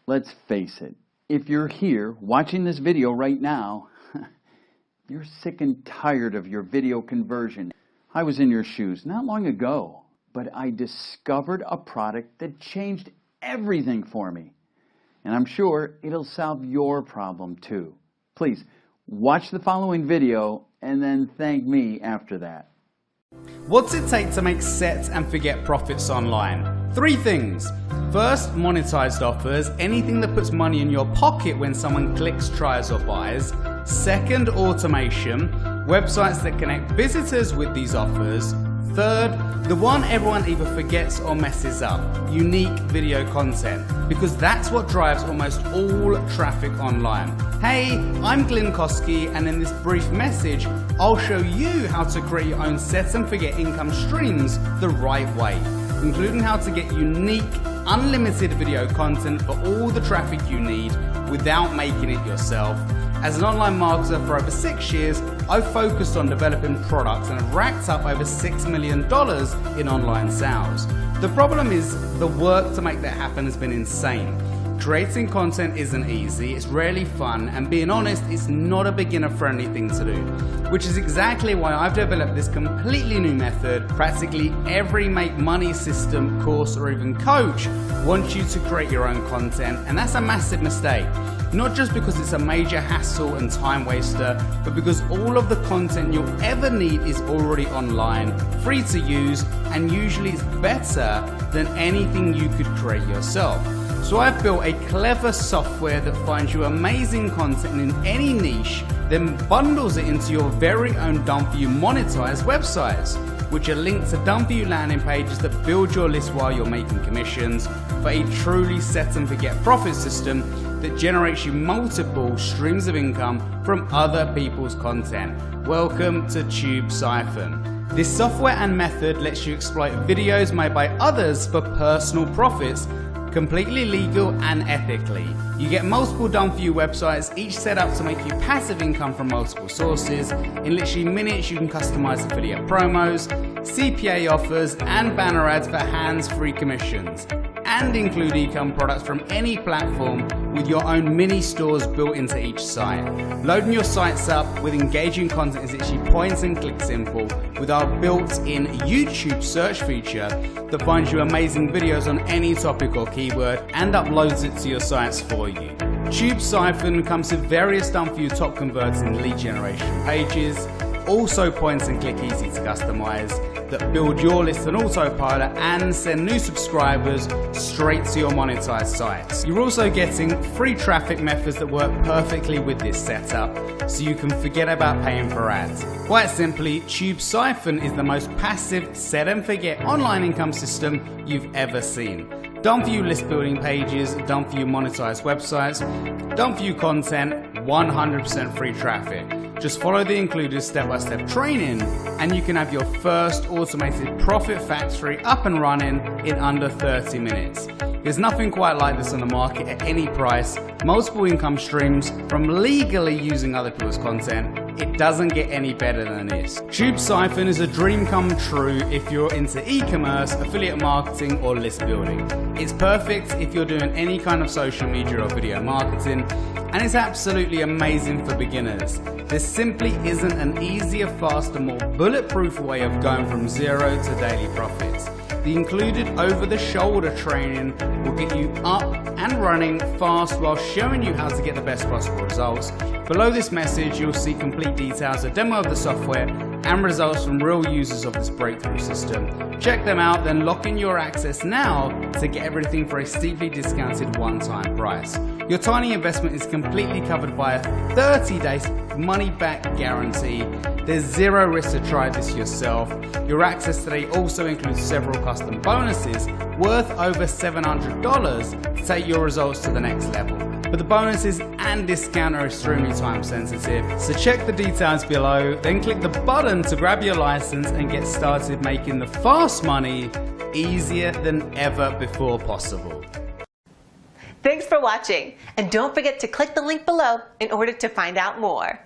Let's face it, if you're here watching this video right now, you're sick and tired of your video conversion. I was in your shoes not long ago, but I discovered a product that changed everything for me. And I'm sure it'll solve your problem too. Please, watch the following video and then thank me after that. What's it take to make set and forget profits online? 3 things. First, monetized offers, anything that puts money in your pocket when someone clicks, tries or buys. Second, automation, websites that connect visitors with these offers. Third, the one everyone either forgets or messes up, unique video content, because that's what drives almost all traffic online. Hey, I'm Glenn Koski, and in this brief message, I'll show you how to create your own set and forget income streams the right way, including how to get unique, unlimited video content for all the traffic you need without making it yourself. As an online marketer for over 6 years, I've focused on developing products and have racked up over $6 million in online sales. The problem is the work to make that happen has been insane. Creating content isn't easy, it's rarely fun, and being honest, it's not a beginner-friendly thing to do. Which is exactly why I've developed this completely new method. Practically every make money system, course, or even coach wants you to create your own content, and that's a massive mistake. Not just because it's a major hassle and time waster, but because all of the content you'll ever need is already online, free to use, and usually it's better than anything you could create yourself. So I've built a clever software that finds you amazing content in any niche, then bundles it into your very own done-for-you monetized websites, which are linked to done-for-you landing pages that build your list while you're making commissions, for a truly set and forget profit system that generates you multiple streams of income from other people's content. Welcome to TubeSiphon. This software and method lets you exploit videos made by others for personal profits, completely legal and ethically. You get multiple done-for-you websites, each set up to make you passive income from multiple sources. In literally minutes you can customize affiliate promos, CPA offers and banner ads for hands-free commissions, and include e-com products from any platform with your own mini stores built into each site. Loading your sites up with engaging content is actually point and click simple with our built-in YouTube search feature that finds you amazing videos on any topic or keyword and uploads it to your sites for you. TubeSiphon comes with various done-for-you top converting lead generation pages, also point and click easy to customize, that build your list on autopilot and send new subscribers straight to your monetized sites. You're also getting free traffic methods that work perfectly with this setup, so you can forget about paying for ads. Quite simply, TubeSiphon is the most passive set and forget online income system you've ever seen. Done-for-you list building pages, done-for-you monetized websites, done-for-you content, 100% free traffic. Just follow the included step-by-step training and you can have your first automated profit factory up and running in under 30 minutes. There's nothing quite like this on the market at any price. Multiple income streams from legally using other people's content. It doesn't get any better than this. TubeSiphon is a dream come true if you're into e-commerce, affiliate marketing or list building. It's perfect if you're doing any kind of social media or video marketing, and it's absolutely amazing for beginners. There simply isn't an easier, faster, more bulletproof way of going from zero to daily profits. The included over-the-shoulder training will get you up and running fast while showing you how to get the best possible results. Below this message, you'll see complete details, a demo of the software, and results from real users of this breakthrough system. Check them out, then lock in your access now to get everything for a steeply discounted one-time price. Your tiny investment is completely covered by a 30-day money-back guarantee. There's zero risk to try this yourself. Your access today also includes several custom bonuses worth over $700 to take your results to the next level. But the bonuses and discount are extremely time sensitive, so check the details below, then click the button to grab your license and get started making the fast money easier than ever before possible. Thanks for watching, and don't forget to click the link below in order to find out more.